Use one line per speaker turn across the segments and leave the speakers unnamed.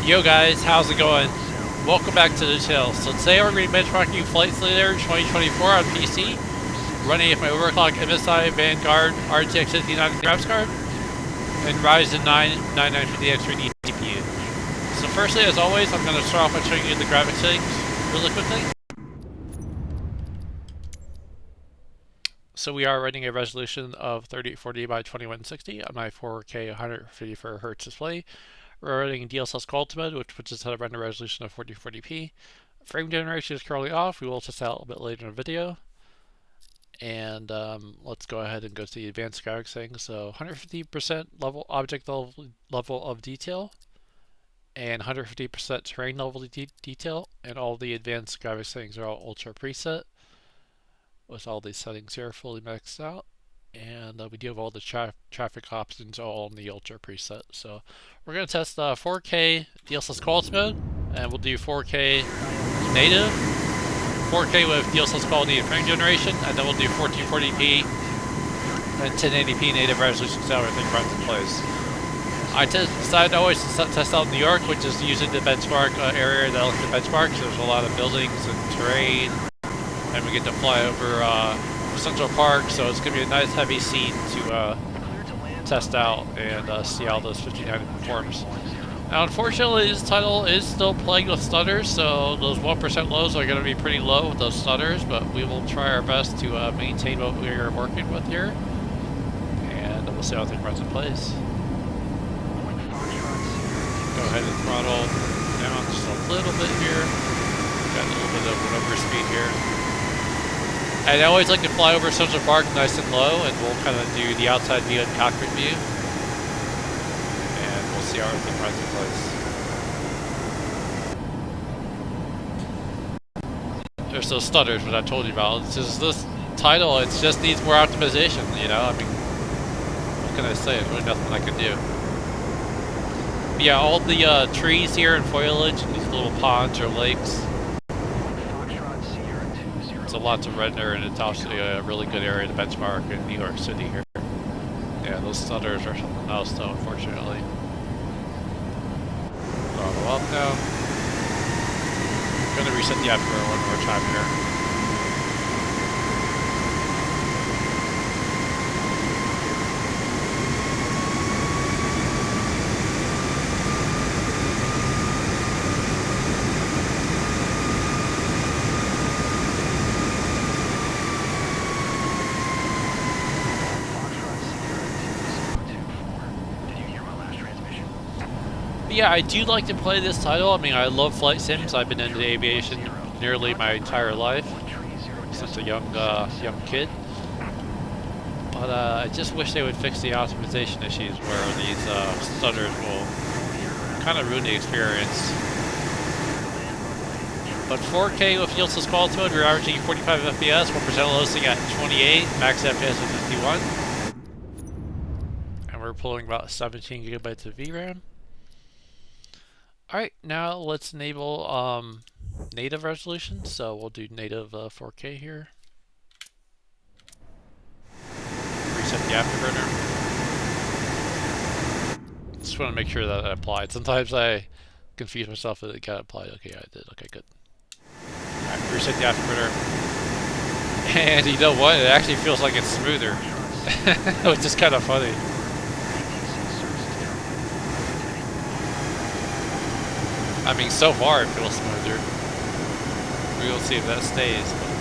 Yo guys, how's it going? Welcome back to the channel. So today we're going to be benchmarking Flight Simulator 2024 on PC, running with my overclocked MSI Vanguard RTX 59 graphics card and Ryzen 9 9950X 3D CPU. So firstly, as always, I'm going to start off by showing you the graphics settings really quickly. So we are running a resolution of 3840 by 2160 on my 4K 154Hz display. We're running DLSS qualtiy mode, which puts us at a render resolution of 1440p. Frame generation is currently off. We will test that a little bit later in the video. And let's go ahead and go to the advanced graphics settings. So 150% object level of detail, and 150% terrain level detail, and all the advanced graphics settings are all ultra preset, with all these settings here fully maxed out. And we do have all the traffic options all in the ultra preset. So we're going to test 4K DLSS quality mode, and we'll do 4K native, 4K with DLSS quality and frame generation, and then we'll do 1440p and 1080p native resolution so everything runs in place. I decided always to test out New York, which is usually the benchmark area that I like to benchmark. So there's a lot of buildings and terrain, and we get to fly over Central Park, so it's going to be a nice heavy scene to test out and see how those 59 performs. Now unfortunately this title is still playing with stutters, so those 1% lows are going to be pretty low with those stutters, but we will try our best to maintain what we are working with here, and we'll see how everything runs in place. Go ahead and throttle down just a little bit here. Got a little bit of an overspeed here. And I always like to fly over Central Park nice and low, and we'll kind of do the outside view and cockpit view. And we'll see how everything runs in place. There's those stutters, what I told you about. It's just this title, it just needs more optimization, you know? I mean, what can I say? There's really nothing I can do. But yeah, all the trees here and foliage and these little ponds or lakes, it's a lot to render, and it's actually a really good area to benchmark in New York City here. Yeah, those stutters are something else though, unfortunately. Throttle up now. I'm going to reset the afterburner one more time here. Yeah, I do like to play this title. I mean, I love flight sims. I've been into aviation nearly my entire life, since a young kid. But I just wish they would fix the optimization issues where these stutters will kind of ruin the experience. But 4K with DLSS quality mode, we're averaging 45 FPS, 1% loading at 28, max FPS at 51. And we're pulling about 17 gigabytes of VRAM. Alright, now let's enable native resolution. So we'll do native 4K here. Reset the afterburner. Just want to make sure that I applied. Sometimes I confuse myself that it got applied. Okay, I did. Okay, good. Alright, reset the afterburner. And you know what? It actually feels like it's smoother. Which is kind of funny. I mean, so far it feels smoother. We will see if that stays. But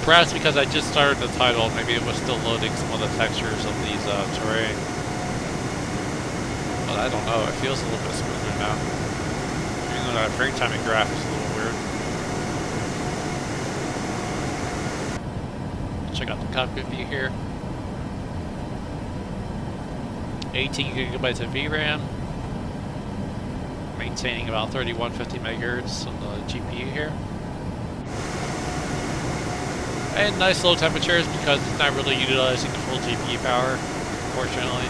perhaps because I just started the title, maybe it was still loading some of the textures of these terrain. But I don't know, it feels a little bit smoother now. Even though that frame timing graph is a little weird. Check out the cockpit view here. 18 gigabytes of VRAM, maintaining about 3150 megahertz on the GPU here. And nice low temperatures because it's not really utilizing the full GPU power, unfortunately.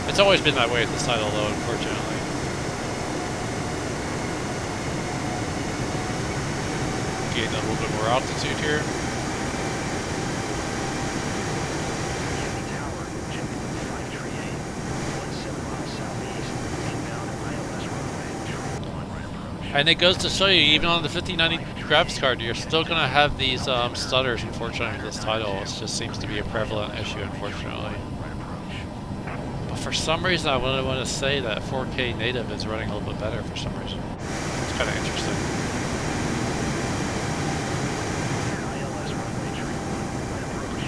It's always been that way with this title though, unfortunately. Getting a little bit more altitude here. And it goes to show you, even on the 5090 graphics card, you're still going to have these stutters, unfortunately, in this title. It just seems to be a prevalent issue, unfortunately. But for some reason, I really want to say that 4K native is running a little bit better for some reason. It's kind of interesting.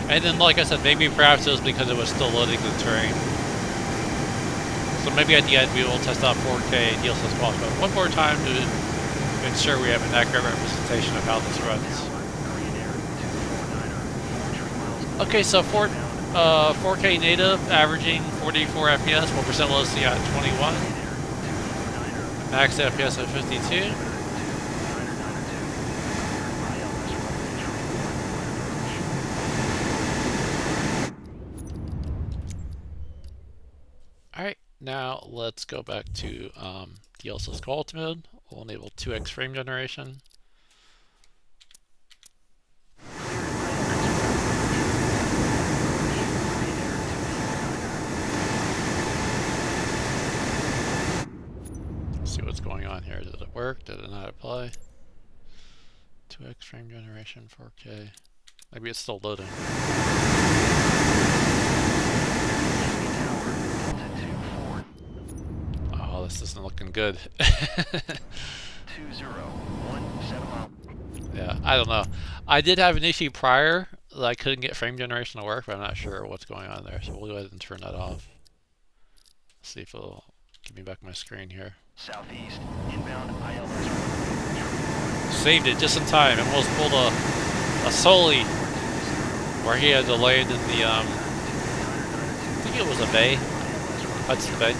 And then, like I said, maybe perhaps it was because it was still loading the terrain. So maybe at the end we will test out 4K DLSS qualtiy one more time to ensure we have an accurate representation of how this runs. Okay, so 4K native averaging 44 FPS, 1% latency at 21, max FPS at 52. Alright, now let's go back to DLSS quality mode. We'll enable 2x frame generation. Let's see what's going on here. Did it work? Did it not apply? 2x frame generation, 4K. Maybe it's still loading. Oh, this isn't looking good. Yeah, I don't know. I did have an issue prior that I couldn't get frame generation to work, but I'm not sure what's going on there. So we'll go ahead and turn that off. Let's see if it'll give me back my screen here.
Southeast, inbound ILS.
Saved it just in time. I almost pulled a Soli where he had to land in the, I think it was a bay. Hudson Bay.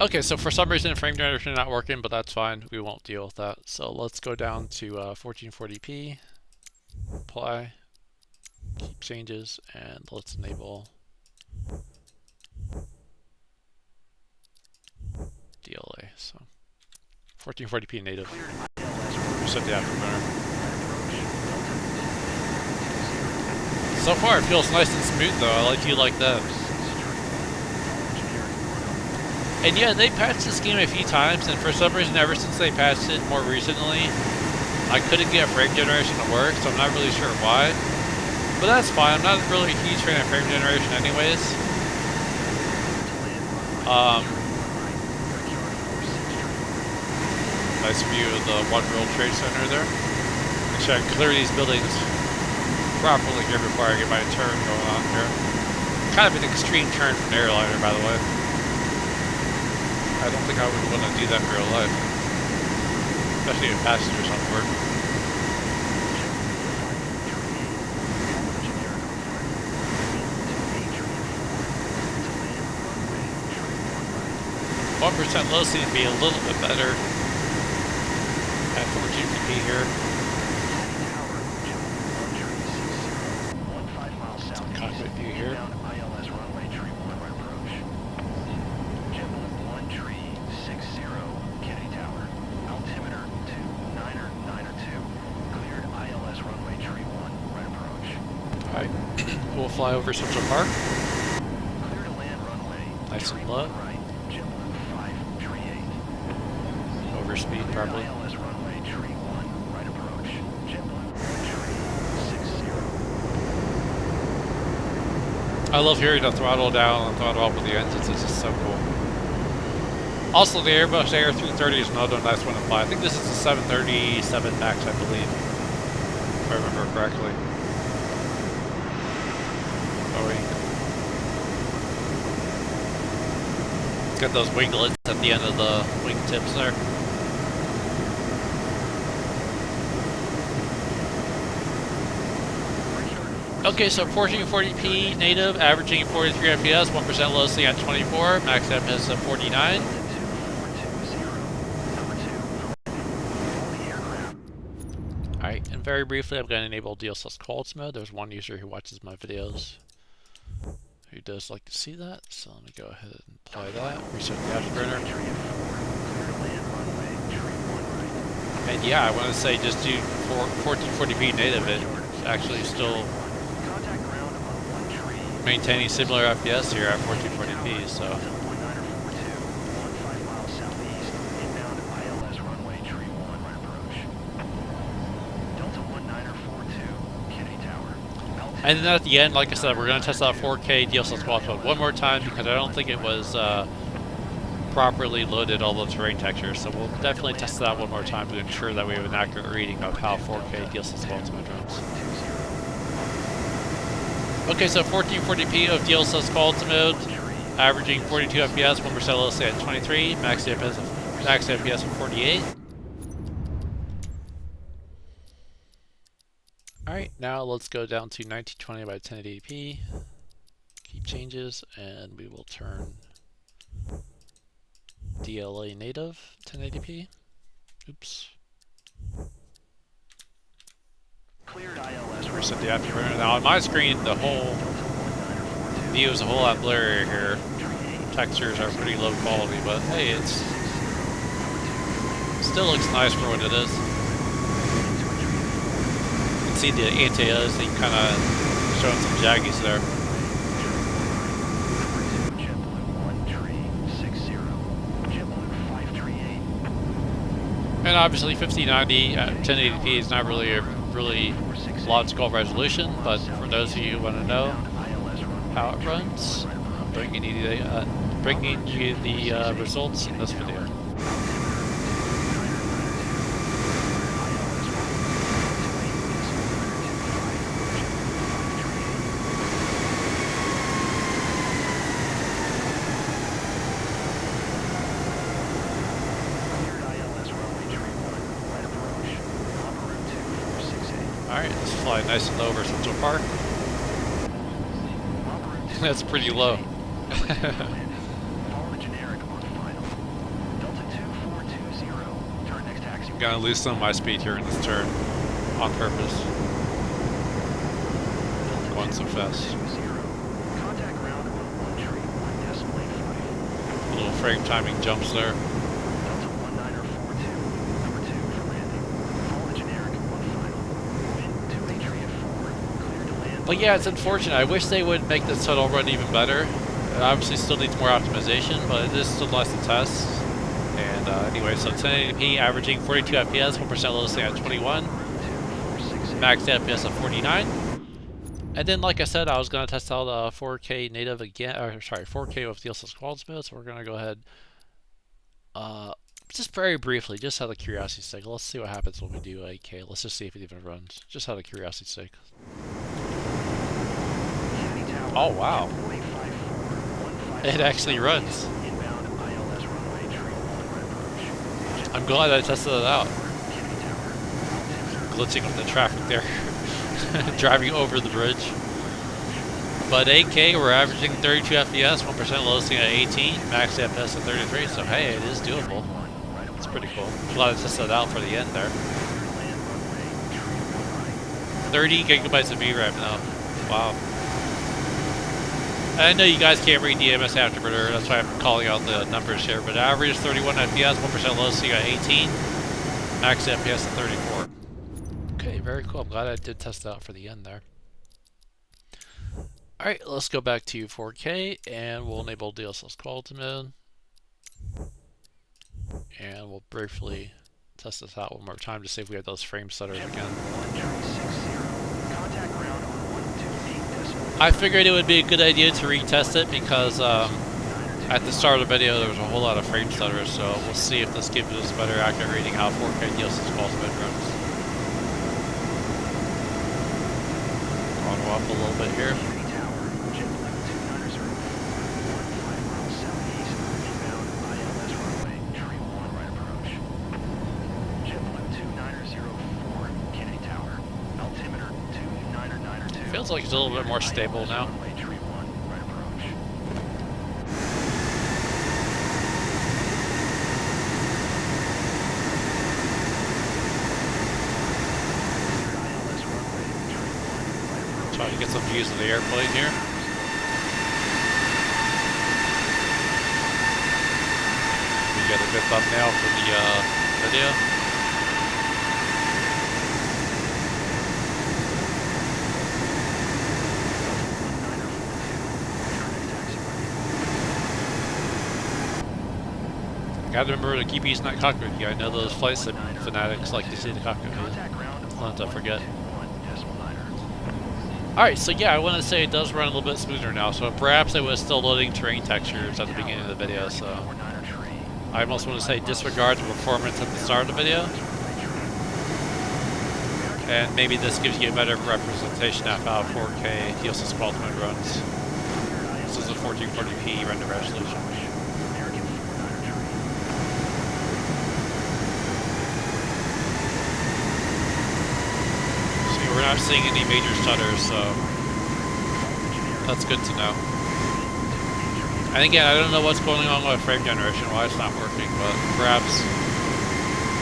Okay, so for some reason frame generation not working, but that's fine. We won't deal with that. So let's go down to 1440p, apply, keep changes, and let's enable DLA. So 1440p native. Reset the afterburner. So far it feels nice and smooth though. I like that. And yeah, they patched this game a few times, and for some reason, ever since they patched it more recently, I couldn't get frame generation to work, so I'm not really sure why. But that's fine, I'm not really a huge fan of frame generation anyways. Nice view of the One World Trade Center there. Make sure I clear these buildings properly here before I get my turn going on here. Kind of an extreme turn from an airliner, by the way. I don't think I would want to do that in real life, especially if passengers on board. %1% low seems to be a little bit better at 1450p here. Some cockpit view here. Alright, we'll fly over Central Park.
Clear to land runway.
Nice and low.
Right, JetBlue 5, tree 8.
Over speed properly.
ILS runway, tree 1, right approach. JetBlue tree 6-0.
I love hearing the throttle down and throttle up with the engines. It's just so cool. Also, the Airbus AR330 is another nice one to fly. I think this is the 737 MAX, I believe, if I remember correctly. It's got those winglets at the end of the wingtips there. Okay, so 1440p native, averaging 43 FPS, 1% low C at 24, max FPS at 49. Alright, and very briefly, I'm going to enable DLSS quality mode. There's one user who watches my videos who does like to see that, so let me go ahead and apply that, reset the afterburner. And yeah, I want to say just do 1440p native, it's actually still maintaining similar FPS here at 1440p, so And then at the end, like I said, we're going to test out 4K DLSS quality mode one more time because I don't think it was properly loaded all the terrain textures. So we'll definitely test it out one more time to ensure that we have an accurate reading of how 4K DLSS quality mode runs. Okay, so 1440p of DLSS quality mode, averaging 42 FPS, 1% LSA at 23, max FPS of 48. Alright, now let's go down to 1920 by 1080p, keep changes, and we will turn DLA native 1080p. Oops. Reset the afterburner. Now on my screen, the whole view is a whole lot blurrier here. Textures are pretty low quality, but hey, it still looks nice for what it is. You can see the anti-Os, they kind of showing some jaggies there. And obviously 5090 at 1080p is not really a logical resolution, but for those of you who want to know how it runs, I'm bringing you the results in this video. Alright, let's fly nice and low over Central Park. That's pretty low. I'm gonna lose some of my speed here in this turn, on purpose. I'm going so fast. Little frame timing jumps there. But yeah, it's unfortunate. I wish they would make this tunnel run even better. It obviously still needs more optimization, but it is still nice to test. And anyway, so 1080p averaging 42 FPS, 1% low at 21, max FPS of 49. And then, like I said, I was going to test out 4K native again, or sorry, 4K with DLSS quality mode. So we're going to go ahead, just very briefly, just out of curiosity's sake. Let's see what happens when we do 8K. Let's just see if it even runs, just out of curiosity's sake. Oh wow, it actually runs. I'm glad I tested it out. Glitching with the traffic there. Driving over the bridge. But 8K, we're averaging 32 FPS, 1% low at 18, max FPS at 33, so hey, it is doable. It's pretty cool. Glad I tested it out for the end there. 30 gigabytes of VRAM now. Wow. I know you guys can't read the MSI afterburner, that's why I'm calling out the numbers here, but average is 31 FPS, 1% low, so you got 18, max FPS at 34. Okay, very cool. I'm glad I did test it out for the end there. Alright, let's go back to 4K, and we'll enable DLSS quality mode. And we'll briefly test this out one more time to see if we have those frame stutters again. I figured it would be a good idea to retest it because at the start of the video there was a whole lot of frame stutters, so we'll see if this gives us a better accurate reading how 4K DLSS quality mode runs. Auto up a little bit here. Feels like it's a little bit more stable now. Trying to get some views of the airplane here. We get a good thumbnail for the video. Gotta remember to keep using that cockpit view. I know those flight sim fanatics like to see the cockpit view. I'll have to forget. Alright, so yeah, I want to say it does run a little bit smoother now, so perhaps it was still loading terrain textures at the beginning of the video, so I almost want to say disregard the performance at the start of the video. And maybe this gives you a better representation of how 4K DLSS quality mode runs. This is a 1440p render resolution. We're not seeing any major stutters, so that's good to know. And again, I don't know what's going on with frame generation, why it's not working, but perhaps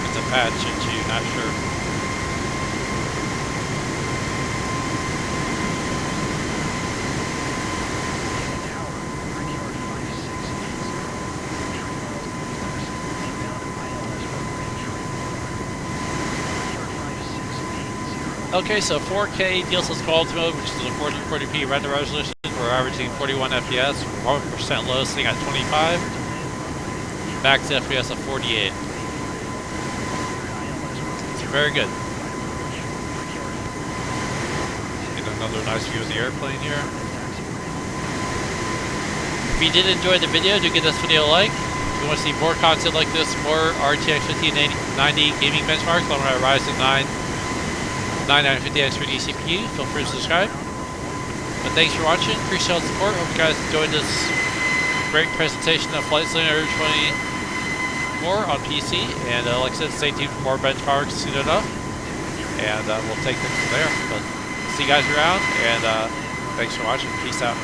it's a patch issue, not sure. Okay, so 4K DLSS quality mode, which is a 1440p render resolution, we're averaging 41 FPS, 1% low sitting at 25, max FPS of 48. So very good. Get another nice view of the airplane here. If you did enjoy the video, do give this video a like. If you want to see more content like this, more RTX 5090 gaming benchmarks on my Ryzen 9950X 3D CPU, feel free to subscribe. But thanks for watching, appreciate all the support. Hope you guys enjoyed this great presentation of Flight Simulator 24 on PC. And like I said, stay tuned for more benchmarks soon enough. And we'll take things from there. But see you guys around, and thanks for watching. Peace out.